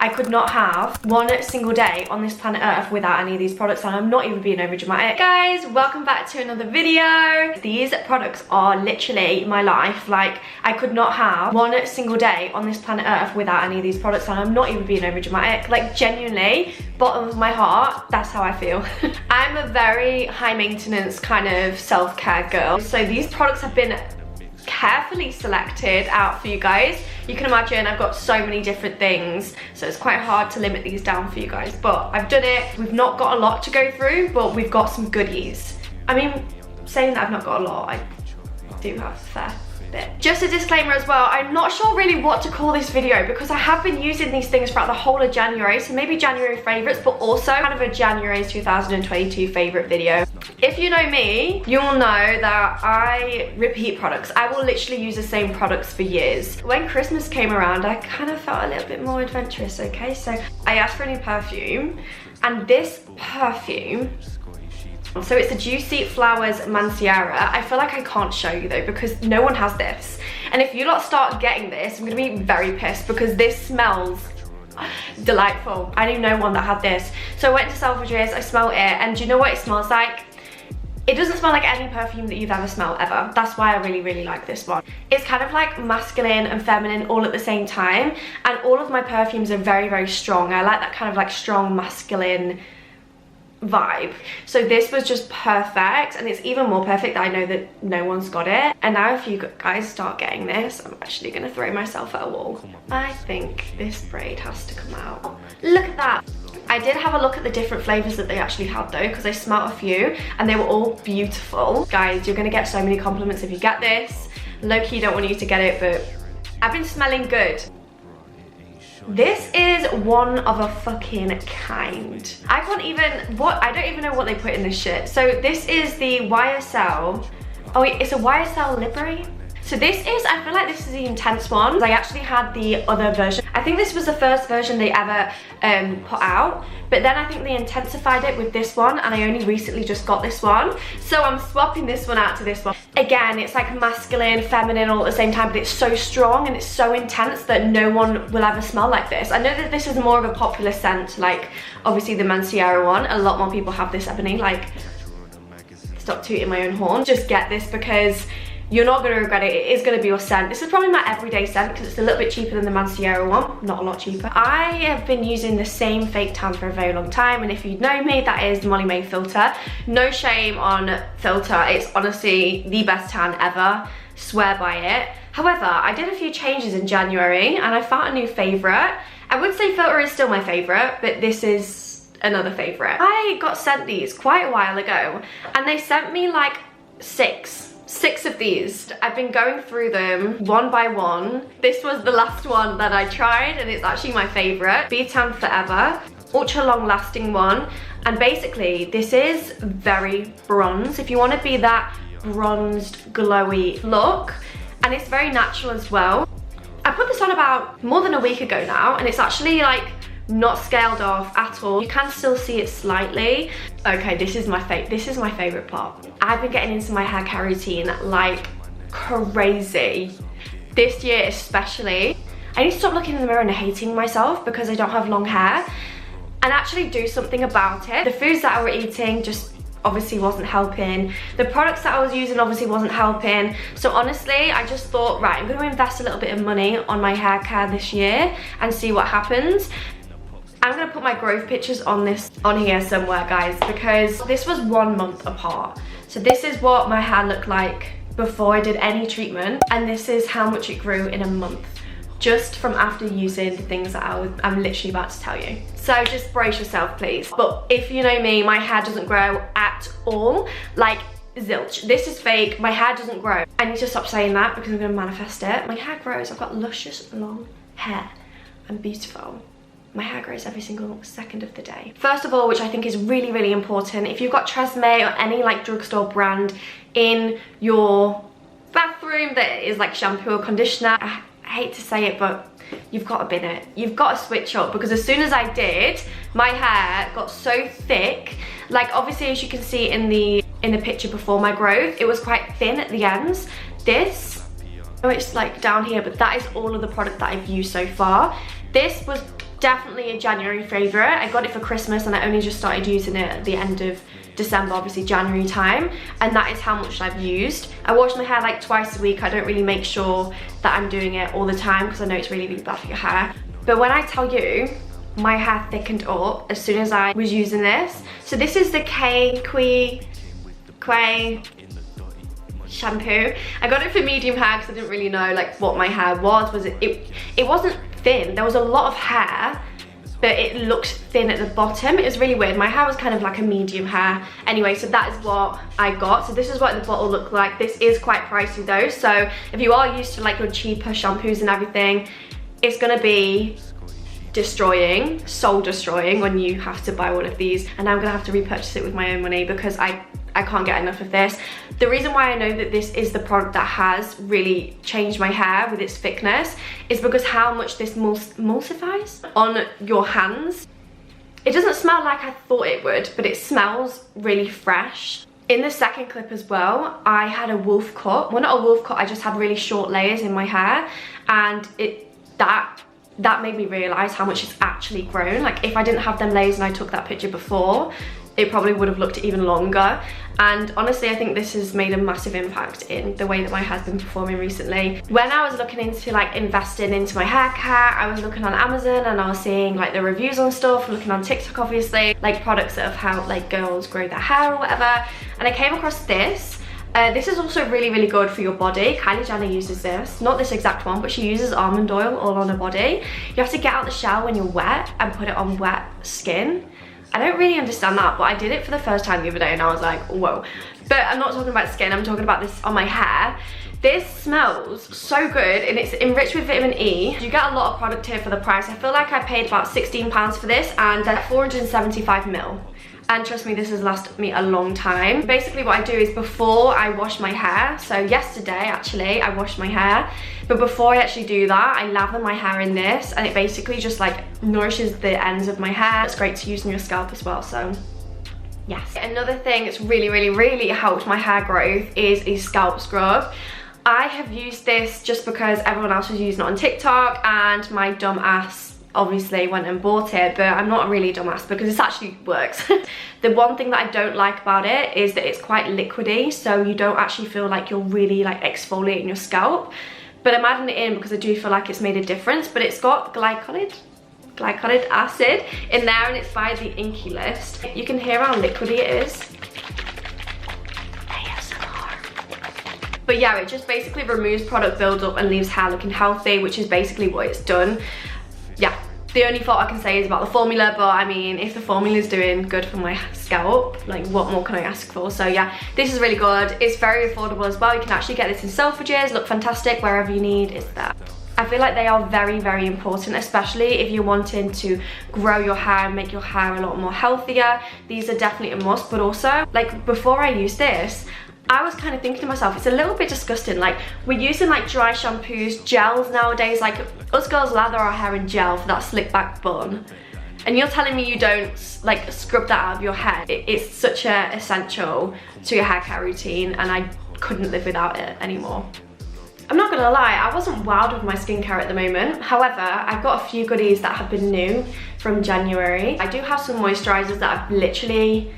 I could not have one single day on this planet Earth without any of these products, and I'm not even being over dramatic. Guys, welcome back to another video. These products are literally my life. Like, I could not have one single day on this planet Earth without any of these products, and I'm not even being over dramatic. Like, genuinely, bottom of my heart, that's how I feel. I'm a very high maintenance kind of self-care girl, so these products have been carefully selected out for you guys. You can imagine I've got so many different things, so it's quite hard to limit these down for you guys, but I've done it. We've not got a lot to go through, but we've got some goodies. I mean, saying that I've not got a lot, I do have a fair bit. Just a disclaimer as well, I'm not sure really what to call this video because I have been using these things throughout the whole of January, so maybe January favorites, but also kind of a January 2022 favorite video. If you know me, you'll know that I repeat products. I will literally use the same products for years. When Christmas came around, I kind of felt a little bit more adventurous, okay? So I asked for a new perfume, and this perfume, so it's a Juicy Flowers Manciera. I feel like I can't show you though because no one has this. And if you lot start getting this, I'm gonna be very pissed because this smells delightful. I knew no one that had this. So I went to Selfridges, I smelled it, and do you know what it smells like? It doesn't smell like any perfume that you've ever smelled ever. That's why I really like this one. It's kind of like masculine and feminine all at the same time, and all of my perfumes are very strong. I like that kind of like strong masculine vibe. So this was just perfect, and it's even more perfect that I know that no one's got it. And now if you guys start getting this, I'm actually gonna throw myself at a wall. I think this braid has to come out. Look at that. I did have a look at the different flavors that they actually had though, because I smelled a few and they were all beautiful. Guys, you're gonna get so many compliments if you get this. Low-key don't want you to get it, but I've been smelling good. This is one of a fucking kind. I don't even know what they put in this shit. So this is the YSL. Oh wait, it's a YSL Libre. So this is, I feel like this is the intense one. I actually had the other version. I think this was the first version they ever put out, but then I think they intensified it with this one, and I only recently just got this one. So I'm swapping this one out to this one. Again, it's like masculine, feminine all at the same time, but it's so strong and it's so intense that no one will ever smell like this. I know that this is more of a popular scent, like obviously the Manciera one. A lot more people have this, Ebony. Like, stop tooting my own horn. Just get this because you're not going to regret it. It is going to be your scent. This is probably my everyday scent because it's a little bit cheaper than the Manciera one. Not a lot cheaper. I have been using the same fake tan for a very long time, and if you know me, that is the Molly Mae filter. No shame on filter. It's honestly the best tan ever. Swear by it. However, I did a few changes in January and I found a new favourite. I would say filter is still my favourite, but this is another favourite. I got sent these quite a while ago, and they sent me like six of these. I've been going through them one by one. This was the last one that I tried, and it's actually my favorite. Be Tan Forever, ultra long lasting one. And basically this is very bronze. If you want to be that bronzed glowy look, and it's very natural as well. I put this on about more than a week ago now, and it's actually like not scaled off at all. You can still see it slightly. Okay, this is my favorite part. I've been getting into my hair care routine like crazy. This year especially. I need to stop looking in the mirror and hating myself because I don't have long hair, and actually do something about it. The foods that I was eating just obviously wasn't helping. The products that I was using obviously wasn't helping. So honestly, I just thought, right, I'm going to invest a little bit of money on my hair care this year and see what happens. I'm gonna put my growth pictures on here somewhere, guys, because this was 1 month apart. So this is what my hair looked like before I did any treatment, and this is how much it grew in a month, just from after using the things that I'm literally about to tell you. So just brace yourself, please. But if you know me, my hair doesn't grow at all, like zilch. This is fake, my hair doesn't grow. I need to stop saying that because I'm gonna manifest it. My hair grows, I've got luscious long hair. I'm beautiful. My hair grows every single second of the day. First of all, which I think is really important, if you've got Tresemme or any like drugstore brand in your bathroom that is like shampoo or conditioner, I hate to say it, but you've got to bin it. You've got to switch up, because as soon as I did, my hair got so thick. Like obviously, as you can see in the picture before my growth, it was quite thin at the ends. This, oh, it's like down here, but that is all of the product that I've used so far. This was definitely a January favourite. I got it for Christmas and I only just started using it at the end of December, obviously January time, and that is how much I've used. I wash my hair like twice a week. I don't really make sure that I'm doing it all the time because I know it's really, really bad for your hair. But when I tell you, my hair thickened up as soon as I was using this. So this is the Quay shampoo. I got it for medium hair because I didn't really know like what my hair was. It wasn't thin. There was a lot of hair, but it looked thin at the bottom. It was really weird. My hair was kind of like a medium hair. Anyway, so that is what I got. So this is what the bottle looked like. This is quite pricey though. So if you are used to like your cheaper shampoos and everything, it's gonna be destroying, soul destroying when you have to buy one of these. And I'm gonna have to repurchase it with my own money because I can't get enough of this. The reason why I know that this is the product that has really changed my hair with its thickness is because how much this emulsifies on your hands. It doesn't smell like I thought it would, but it smells really fresh. In the second clip as well, I had a wolf cut. Well, not a wolf cut, I just had really short layers in my hair, and that made me realise how much it's actually grown. Like if I didn't have them layers and I took that picture before, it probably would have looked even longer. And honestly, I think this has made a massive impact in the way that my hair's been performing recently. When I was looking into like investing into my hair care, I was looking on Amazon and I was seeing like the reviews on stuff, looking on TikTok obviously, like products that have helped like girls grow their hair or whatever. And I came across this. This is also really, really good for your body. Kylie Jenner uses this, not this exact one, but she uses almond oil all on her body. You have to get out the shower when you're wet and put it on wet skin. I don't really understand that, but I did it for the first time the other day and I was like, whoa. But I'm not talking about skin, I'm talking about this on my hair. This smells so good and it's enriched with vitamin E. You get a lot of product here for the price. I feel like I paid about £16 for this and they're 475ml. And trust me, this has lasted me a long time. Basically what I do is before I wash my hair, so yesterday actually I washed my hair, but before I actually do that, I lather my hair in this and it basically just like nourishes the ends of my hair. It's great to use on your scalp as well, so yes. Another thing that's really, really, really helped my hair growth is a scalp scrub. I have used this just because everyone else was using it on TikTok and my dumb ass obviously went and bought it, but I'm not really a dumbass because this actually works. The one thing that I don't like about it is that it's quite liquidy, so you don't actually feel like you're really like exfoliating your scalp. But I'm adding it in because I do feel like it's made a difference, but it's got glycolic acid in there and it's by the Inkey List. You can hear how liquidy it is. But yeah, it just basically removes product buildup and leaves hair looking healthy, which is basically what it's done. Yeah, the only fault I can say is about the formula, but I mean, if the formula is doing good for my scalp, like what more can I ask for? So yeah, this is really good. It's very affordable as well. You can actually get this in Selfridges, look fantastic, wherever you need is that. I feel like they are very, very important, especially if you're wanting to grow your hair and make your hair a lot more healthier. These are definitely a must, but also, like before I use this, I was kind of thinking to myself, it's a little bit disgusting. Like we're using like dry shampoos, gels nowadays, like us girls lather our hair in gel for that slick back bun. And you're telling me you don't like scrub that out of your hair. It's such a essential to your hair care routine and I couldn't live without it anymore. I'm not gonna lie, I wasn't wild with my skincare at the moment. However, I've got a few goodies that have been new from January. I do have some moisturizers that have literally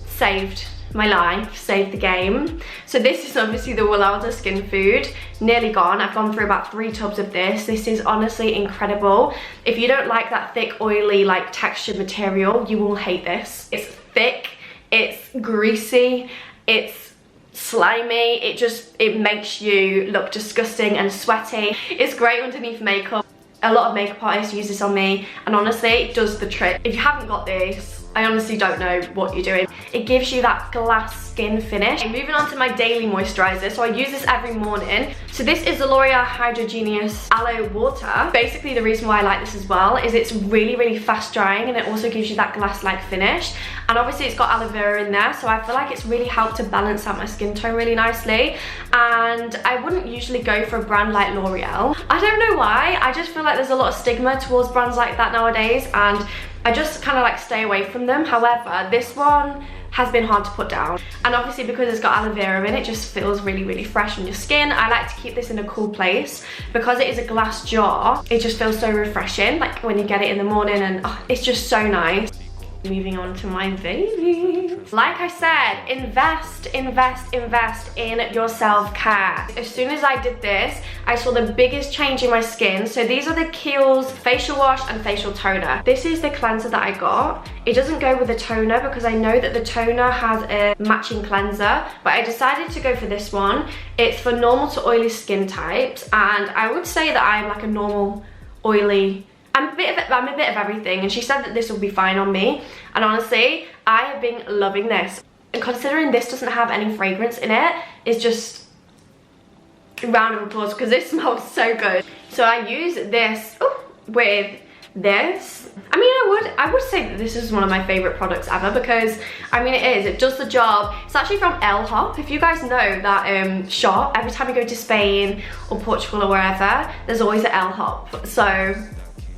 saved my life, saved the game. So this is obviously the Willarda Skin Food, nearly gone. I've gone through about 3 tubs of this. This is honestly incredible. If you don't like that thick, oily, like textured material, you will hate this. It's thick, it's greasy, it's slimy, it makes you look disgusting and sweaty. It's great underneath makeup. A lot of makeup artists use this on me and honestly it does the trick. If you haven't got this, I honestly don't know what you're doing. It gives you that glass skin finish. Okay, moving on to my daily moisturizer. So I use this every morning. So this is the L'Oreal Hydra Genius Aloe Water. Basically the reason why I like this as well is it's really, really fast drying and it also gives you that glass-like finish. And obviously it's got aloe vera in there, so I feel like it's really helped to balance out my skin tone really nicely. And I wouldn't usually go for a brand like L'Oreal. I don't know why, I just feel like there's a lot of stigma towards brands like that nowadays and I just kind of like stay away from them. However, this one has been hard to put down. And obviously because it's got aloe vera in it, just feels really, really fresh on your skin. I like to keep this in a cool place. Because it is a glass jar, it just feels so refreshing, like when you get it in the morning, and oh, it's just so nice. Moving on to my baby. Like I said, invest in your self-care. As soon as I did this, I saw the biggest change in my skin. So these are the Kiehl's facial wash and facial toner. This is the cleanser that I got. It doesn't go with the toner because I know that the toner has a matching cleanser, but I decided to go for this one. It's for normal to oily skin types, and I would say that I'm like a normal oily, I'm a bit of everything, and she said that this will be fine on me. And honestly, I have been loving this. And considering this doesn't have any fragrance in it, it's just a round of applause because it smells so good. So I use this with this. I mean, I would say that this is one of my favorite products ever because, I mean, it does the job. It's actually from El Hop. If you guys know that shop, every time you go to Spain or Portugal or wherever, there's always an El Hop. So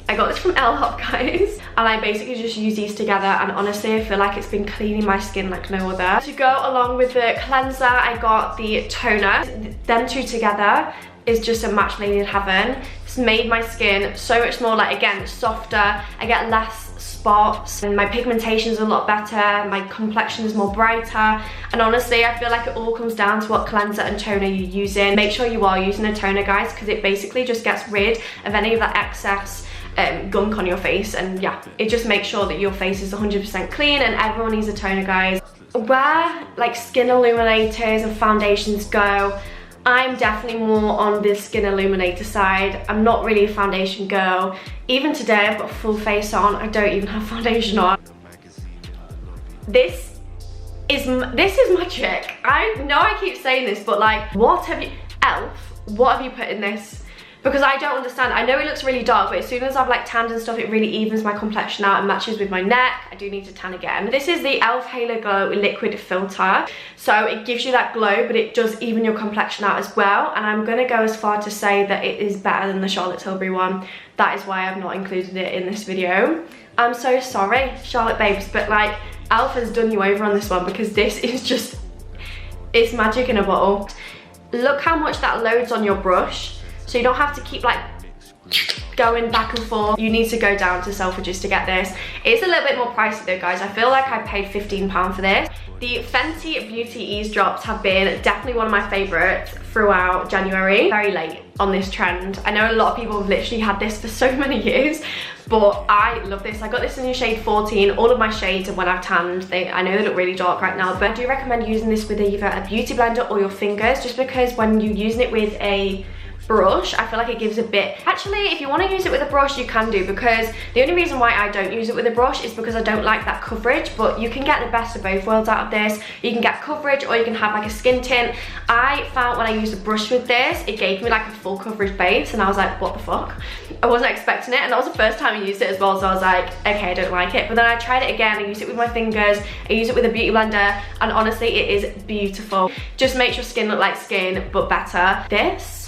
I got this from El Hop, guys, and I basically just use these together, and honestly I feel like it's been cleaning my skin like no other. To go along with the cleanser, I got the toner. Them two together is just a match made in heaven. It's made my skin so much more, like, again, softer. I get less spots, and my pigmentation is a lot better, my complexion is more brighter, and honestly I feel like it all comes down to what cleanser and toner you're using. Make sure you are using a toner, guys, because it basically just gets rid of any of that excess gunk on your face, and yeah, it just makes sure that your face is 100% clean. And everyone needs a toner, guys. Where like skin illuminators and foundations go, I'm definitely more on the skin illuminator side. I'm not really a foundation girl. Even today I've got full face on, I don't even have foundation on. This is magic. I know I keep saying this, but like, what have you, Elf, what have you put in this? Because I don't understand. I know it looks really dark, but as soon as I've like tanned and stuff, it really evens my complexion out and matches with my neck. I do need to tan again. This is the Elf Halo Glow Liquid Filter. So it gives you that glow, but it does even your complexion out as well. And I'm gonna go as far to say that it is better than the Charlotte Tilbury one. That is why I've not included it in this video. I'm so sorry, Charlotte babes, but like, Elf has done you over on this one, because this is just, it's magic in a bottle. Look how much that loads on your brush. So you don't have to keep like going back and forth. You need to go down to Selfridges to get this. It's a little bit more pricey though, guys. I feel like I paid £15 for this. The Fenty Beauty Ease Drops have been definitely one of my favorites throughout January. Very late on this trend. I know a lot of people have literally had this for so many years, but I love this. I got this in the shade 14. All of my shades, and when I've tanned, I know they look really dark right now, but I do recommend using this with either a beauty blender or your fingers, just because when you're using it with a brush, I feel like it gives a bit. Actually, if you want to use it with a brush, you can do, because the only reason why I don't use it with a brush is because I don't like that coverage, but you can get the best of both worlds out of this. You can get coverage, or you can have like a skin tint. I found when I used a brush with this, it gave me like a full coverage base, and I was like, what the fuck? I wasn't expecting it, and that was the first time I used it as well, so I was like, okay, I don't like it. But then I tried it again. I used it with my fingers, I used it with a beauty blender, and honestly, it is beautiful. Just makes your skin look like skin, but better. This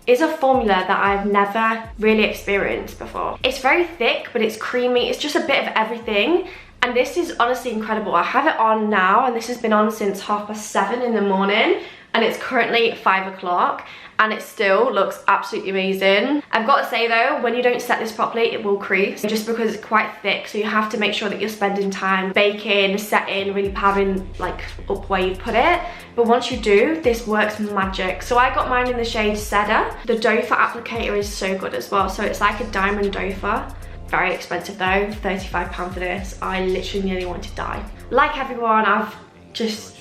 is a formula that I've never really experienced before. It's very thick, but it's creamy. It's just a bit of everything. And this is honestly incredible. I have it on now, and this has been on since 7:30 in the morning, and it's currently 5 o'clock, and it still looks absolutely amazing. I've got to say though, when you don't set this properly, it will crease, just because it's quite thick, so you have to make sure that you're spending time baking, setting, really powdering like up where you put it. But once you do, this works magic. So I got mine in the shade Cedar. The doe foot applicator is so good as well, so it's like a diamond doe foot. Very expensive though, £35 for this. I literally nearly wanted to die. Like everyone, I've just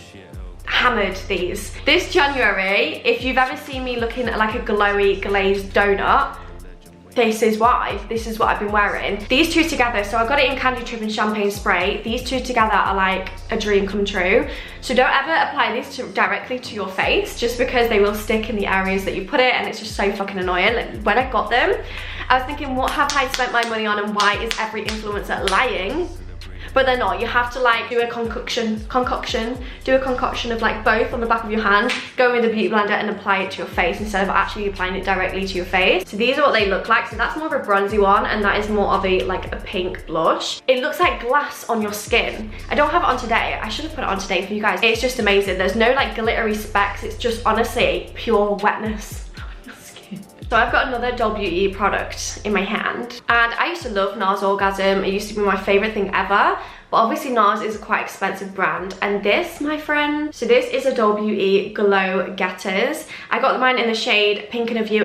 hammered these. This January, if you've ever seen me looking at like a glowy glazed donut, this is why. This is what I've been wearing. These two together, so I got it in Candy Trip and Champagne Spray. These two together are like a dream come true. So don't ever apply these directly to your face, just because they will stick in the areas that you put it, and it's just so fucking annoying. Like, when I got them, I was thinking, what have I spent my money on, and why is every influencer lying? but they're not. You have to like do a concoction of like both on the back of your hand, go in with a beauty blender and apply it to your face instead of actually applying it directly to your face. So these are what they look like. So that's more of a bronzy one, and that is more of a like a pink blush. It looks like glass on your skin. I don't have it on today. I should have put it on today for you guys. It's just amazing. There's no like glittery specks. It's just honestly pure wetness. So I've got another Doll Beauty product in my hand, and I used to love NARS Orgasm. It used to be my favorite thing ever, but obviously NARS is a quite expensive brand. And this, my friend, so this is a Doll Beauty Glow Getters. I got mine in the shade Pink in a View.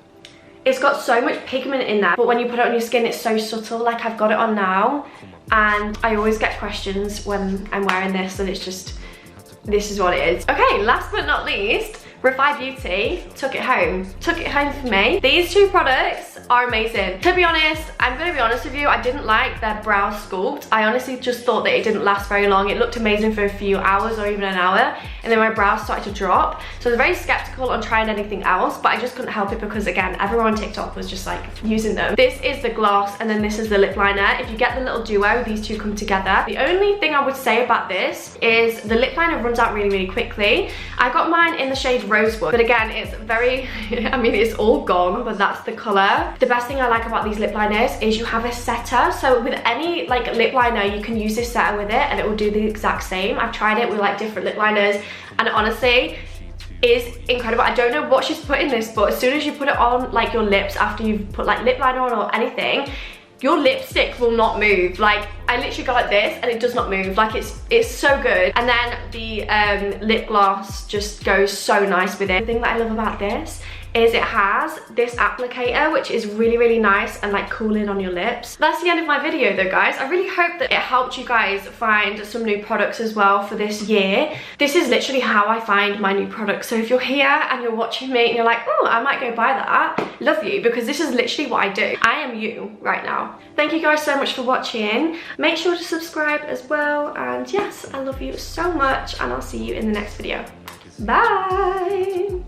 It's got so much pigment in there, but when you put it on your skin, it's so subtle. Like I've got it on now, and I always get questions when I'm wearing this, and it's just, this is what it is. Okay, last but not least, Refy Beauty took it home for me. These two products are amazing. To be honest, I'm gonna be honest with you, I didn't like their brow sculpt. I honestly just thought that it didn't last very long. It looked amazing for a few hours or even an hour, and then my brows started to drop. So I was very skeptical on trying anything else, but I just couldn't help it because again, everyone on TikTok was just like using them. This is the gloss, and then this is the lip liner. If you get the little duo, these two come together. The only thing I would say about this is the lip liner runs out really, really quickly. I got mine in the shade Rosewood, but again, it's very, I mean, it's all gone, but that's the color. The best thing I like about these lip liners is you have a setter. So with any like lip liner, you can use this setter with it and it will do the exact same. I've tried it with like different lip liners, and honestly, is incredible. I don't know what she's put in this, but as soon as you put it on like your lips after you've put like lip liner on or anything, your lipstick will not move. Like I literally go like this and it does not move. Like it's so good. And then the lip gloss just goes so nice with it. The thing that I love about this is it has this applicator, which is really, really nice and like cooling on your lips. That's the end of my video though, guys. I really hope that it helped you guys find some new products as well for this year. This is literally how I find my new products. So if you're here and you're watching me and you're like, oh, I might go buy that, love you, because this is literally what I do. I am you right now. Thank you guys so much for watching. Make sure to subscribe as well. And yes, I love you so much, and I'll see you in the next video. Bye.